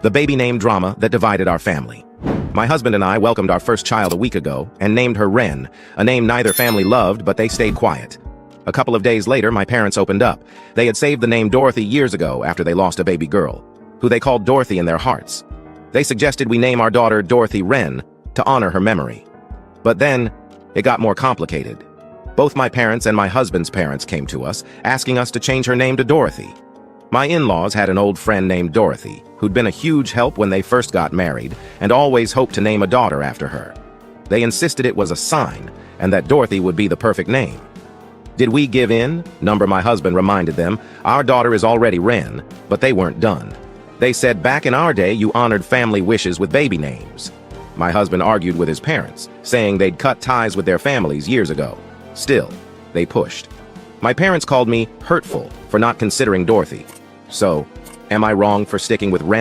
The baby name drama that divided our family. My husband and I welcomed our first child a week ago and named her Wren, a name neither family loved, but they stayed quiet. A couple of days later, my parents opened up. They had saved the name Dorothy years ago after they lost a baby girl, who they called Dorothy in their hearts. They suggested we name our daughter Dorothy Wren to honor her memory. But then, it got more complicated. Both my parents and my husband's parents came to us, asking us to change her name to Dorothy. My in-laws had an old friend named Dorothy, who'd been a huge help when they first got married, and always hoped to name a daughter after her. They insisted it was a sign, and that Dorothy would be the perfect name. Did we give in? Number my husband reminded them, our daughter is already Wren, but they weren't done. They said back in our day you honored family wishes with baby names. My husband argued with his parents, saying they'd cut ties with their families years ago. Still, they pushed. My parents called me hurtful for not considering Dorothy. So, am I wrong for sticking with Wren?